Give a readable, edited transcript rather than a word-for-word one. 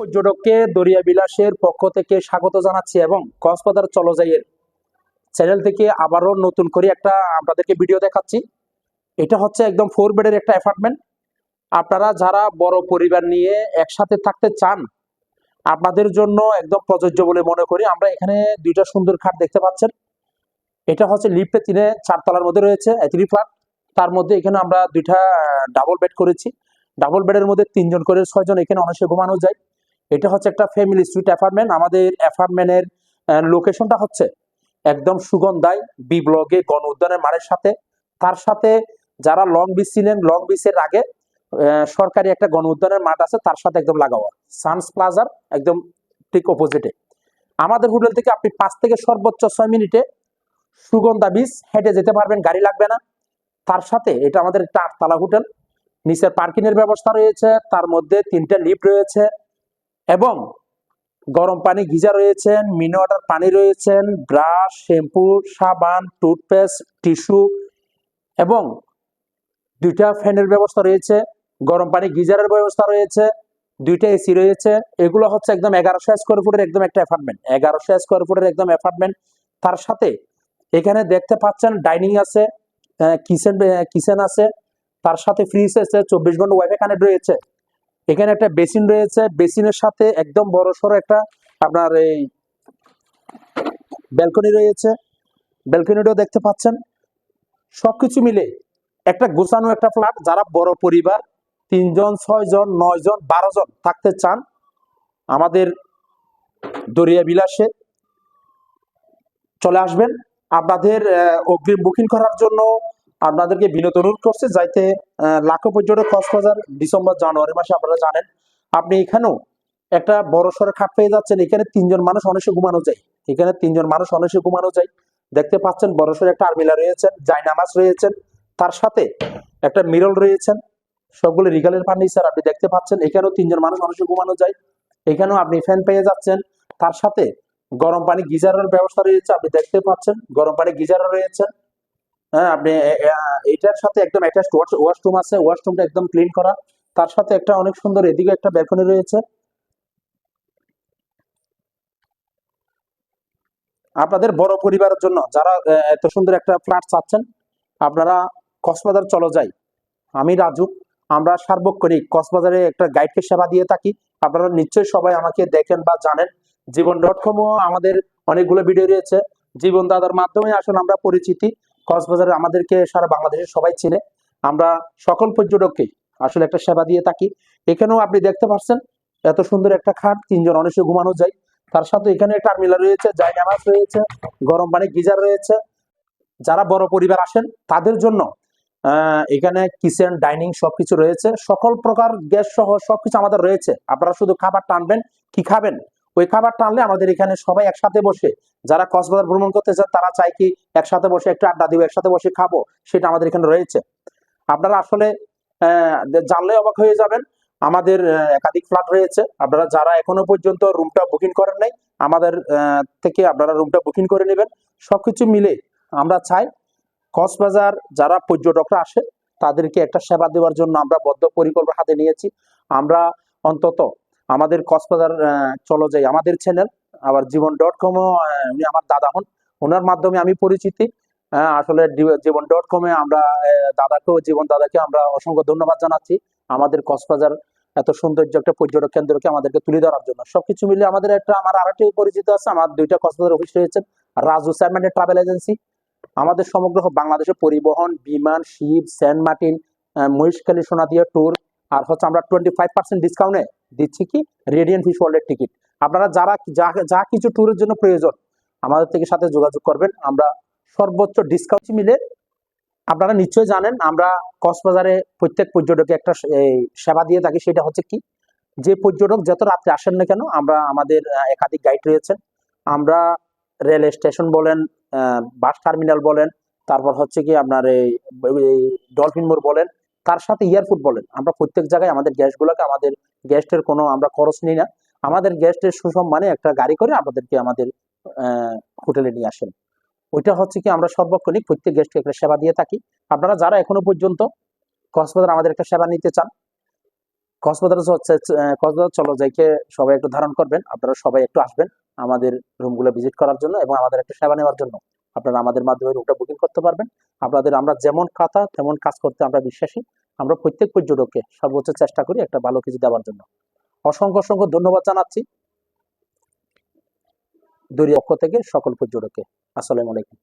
পর্যটককে দরিয়া বিলাসের পক্ষ থেকে স্বাগত জানাচ্ছি এবং কক্সবাজার চলো যাইয়ের চ্যানেল থেকে আবারও নতুন করে একটা আপনাদেরকে ভিডিও দেখাচ্ছি। এটা হচ্ছে একদম 4 বেডের একটা অ্যাপার্টমেন্ট। আপনারা যারা বড় পরিবার নিয়ে একসাথে থাকতে চান আপনাদের জন্য একদম প্রযোজ্য বলে মনে করি। আমরা এখানে দুইটা সুন্দর খাট দেখতে পাচ্ছেন। এটা হচ্ছে লিফটে 3-4 তলার মধ্যে রয়েছে 3 ফ্ল্যাট। তার মধ্যে এখানে আমরা দুইটা ডাবল বেড করেছি। ডাবল বেডের মধ্যে 3 জন করে 6 জন এখানে অনায়াসে ঘুমানো যায়। এটা হচ্ছে একটা ফ্যামিলি সুইট অ্যাপার্টমেন্ট। আমাদের অ্যাপার্টমেন্টের লোকেশনটা হচ্ছে একদম সুগন্ধায় বি ব্লকে গণ উদ্যানের মাঠের সাথে। তার সাথে যারা লং বিচ ছিলেন, লং বিচের আগে সরকারি একটা গণ উদ্যানের মাঠ আছে, তার সাথে একদম লাগাওয়া সানস প্লাজার একদম ঠিক অপোজিটে। আমাদের হোটেল থেকে আপনি 5 থেকে সর্বোচ্চ 6 মিনিটে সুগন্ধা বিচ হেঁটে যেতে পারবেন, গাড়ি লাগবে না। তার সাথে এটা আমাদের একটা 8 তলা হোটেল, নিচের পার্কিং এর ব্যবস্থা রয়েছে, তার মধ্যে 3টে লিফট রয়েছে এবং গরম পানি গিজার রয়েছেন, মিনি ওয়াটার পানি রয়েছেন, ব্রাশ, শ্যাম্পু, সাবান, টুথপেস্ট, টিস্যু এবং 2টা ফ্যানের ব্যবস্থা রয়েছে, গরম পানি গিজারের ব্যবস্থা রয়েছে, 2টা এসি রয়েছে। এগুলো হচ্ছে একদম 1100 স্কোয়ার ফুটের একদম একটা অ্যাপার্টমেন্ট, 1100 স্কোয়ার ফুটের একদম অ্যাপার্টমেন্ট। তার সাথে এখানে দেখতে পাচ্ছেন ডাইনিং আছে, কিচেন আছে, তার সাথে ফ্রিজ আছে, 24 ঘন্টা ওয়াইফাই কানেক্ট রয়েছে। এখানে একটা বেসিন রয়েছে, বেসিনের সাথে একদম বড় সড়ো একটা আপনার এই ব্যালকনি রয়েছে, ব্যালকনিটাও দেখতে পাচ্ছেন। সবকিছু মিলে একটা গোছানো একটা ফ্ল্যাট। যারা বড় পরিবার 3 জন, 6 জন, 9 জন, 12 জন থাকতে চান আমাদের দরিয়া বিলাসে চলে আসবেন। আপনাদের অগ্রিম বুকিং করার জন্য আপনাদেরকে বিনীত অনুরোধ করছে, যাইতে লাখো পর্যটক কক্সবাজার ডিসেম্বর জানুয়ারি মাসে আপনারা জানেন। আপনি এখানেও একটা বড় সড়ো খাট পেয়ে যাচ্ছেন। এখানে 3 জন মানুষ অনায়াসে ঘুমানো যায়, এখানে 3 জন মানুষ অনায়াসে ঘুমানো যায়। দেখতে পাচ্ছেন বড় সড়ো একটা আরমিলা রয়েছেন, জায়নামাজ রয়েছেন, তার সাথে একটা মিরর রয়েছেন, সবগুলো রিগালের ফার্নিচার আপনি দেখতে পাচ্ছেন। এখানেও 3 জন মানুষ অনায়াসে ঘুমানো যায়। এখানেও আপনি ফ্যান পেয়ে যাচ্ছেন, তার সাথে গরম পানি গিজারের ব্যবস্থা রয়েছে, আপনি দেখতে পাচ্ছেন গরম পানি গিজারও রয়েছে। হ্যাঁ, আপনি এটার সাথে একদম অ্যাটাচড ওয়াশরুম আছে, ওয়াশরুমটা একদম ক্লিন করা। তার সাথে একটা অনেক সুন্দর এদিকে একটা ব্যালকনি রয়েছে। আপনাদের বড় পরিবারের জন্য যারা এত সুন্দর একটা ফ্ল্যাট চাচ্ছেন আপনারা কক্সবাজার চলো যাই। আমি রাজু, আমরা সার্বক্ষণিক কক্সবাজারে একটা গাইডকে সেবা দিয়ে থাকি। আপনারা নিশ্চয়ই সবাই আমাকে দেখেন বা জানেন। জীবন.com আমাদের অনেকগুলো ভিডিও রয়েছে। জীবন দাদার মাধ্যমে আসলে আমরা পরিচিতি। কক্সবাজারে আমাদেরকে সারা বাংলাদেশের সবাই চিনে। আমরা সকল পর্যটককে আসলে একটা সেবা দিয়ে থাকি। এখানেও আপনি দেখতে পাচ্ছেন এত সুন্দর একটা খাট, 3 জন অনায়াসে ঘুমানো যায়। তার সাথে এখানে একটা আরমিলা রয়েছে, জায়নামাজ রয়েছে, গরম পানি গিজার রয়েছে। যারা বড় পরিবার আসেন তাদের জন্য এখানে কিচেন, ডাইনিং সবকিছু রয়েছে, সকল প্রকার গ্যাস সহ সবকিছু আমাদের রয়েছে। আপনারা শুধু খাবার টানবেন, কি খাবেন ওই খাবার টানলে আমাদের এখানে সবাই একসাথে বসে, যারা কক্সবাজার ভ্রমণ করতে চান তারা চাই কি একসাথে বসে একটু আড্ডা দিব, একসাথে বসে খাবো, সেটা আমাদের এখানে রয়েছে। আপনারা আসলে জানলে অবাক হয়ে যাবেন। আমাদের একাধিক ফ্ল্যাট রয়েছে। আপনারা যারা এখনো পর্যন্ত রুমটা বুকিং করেন নাই আমাদের থেকে আপনারা রুমটা বুকিং করে নেবেন। সবকিছু মিলে আমরা চাই কক্সবাজার যারা পর্যটকরা আসে তাদেরকে একটা সেবা দেওয়ার জন্য আমরা বদ্ধপরিকল্পনা হাতে নিয়েছি। আমরা অন্তত আমাদের কক্সবাজার চলো যাই আমাদের চ্যানেল, আবার জীবন.com উনি আমার দাদা হন, ওনার মাধ্যমে আমি পরিচিতি। আসলে জীবন.com আমরা জীবন দাদাকে আমরা অসংখ্য ধন্যবাদ জানাচ্ছি আমাদের কক্সবাজার এত সৌন্দর্য একটা পর্যটক কেন্দ্রকে আমাদেরকে তুলে ধরার জন্য। সবকিছু মিলে আমাদের আমার আরেকটি পরিচিত আছে, আমার 2টা কক্সবাজার অফিস রয়েছে। রাজু চেয়ারম্যানের ট্রাভেল এজেন্সি আমাদের সমগ্র বাংলাদেশে পরিবহন, বিমান, ship, Saint Martin, Maheshkhali, Sonadia tour. আর হচ্ছে আমরা 25% ডিসকাউন্টে দিচ্ছি কি রেডিয়েন্ট ফিশ ওয়ার্ল্ডের টিকিট। আপনারা যারা যা কিছু ট্যুরের জন্য প্রয়োজন আমাদের থেকে সাথে যোগাযোগ করবেন। আমরা সর্বোচ্চ ডিসকাউন্ট মিলে, আপনারা নিশ্চয়ই জানেন আমরা কক্সবাজারে প্রত্যেক পর্যটকে একটা সেবা দিয়ে থাকি। সেটা হচ্ছে কি, যে পর্যটক যত রাত্রে আসেন না কেন আমরা আমাদের একাধিক গাইড রয়েছেন। আমরা রেল স্টেশন বলেন, বাস টার্মিনাল বলেন, তারপর হচ্ছে কি আপনার এই ডলফিন মোড় বলেন, তার সাথে এয়ারপোর্ট বলেন, আমরা প্রত্যেক জায়গায় আমাদের গ্যাসগুলোকে, আমাদের গ্যাস্টের কোনো আমরা খরচ নিই না। আমাদের গ্যাস্টের সুসম্মানে একটা গাড়ি করে আমাদেরকে আমাদের হোটেলে নিয়ে আসেন। ওইটা হচ্ছে কি আমরা সর্বক্ষণিক প্রত্যেক গেস্টকে একটা সেবা দিয়ে থাকি। আপনারা যারা এখনো পর্যন্ত কক্সবাজার আমাদের একটা সেবা নিতে চান কক্সবাজার চলো যাইকে সবাই একটু ধারণ করবেন, আপনারা সবাই একটু আসবেন আমাদের রুমগুলো ভিজিট করার জন্য এবং আমাদের একটা সেবা নেওয়ার জন্য। আপনারা আমাদের মাধ্যমে রুমটা বুকিং করতে পারবেন। আমরা যেমন কথা তেমন কাজ করতে আমরা বিশ্বাসী। আমরা প্রত্যেক পর্যটককে সর্বোচ্চ চেষ্টা করি একটা ভালো কিছু দেওয়ার জন্য। অসংখ্য অসংখ্য ধন্যবাদ জানাচ্ছি দরিয়া পক্ষ থেকে সকল পর্যটককে। আসসালামু আলাইকুম।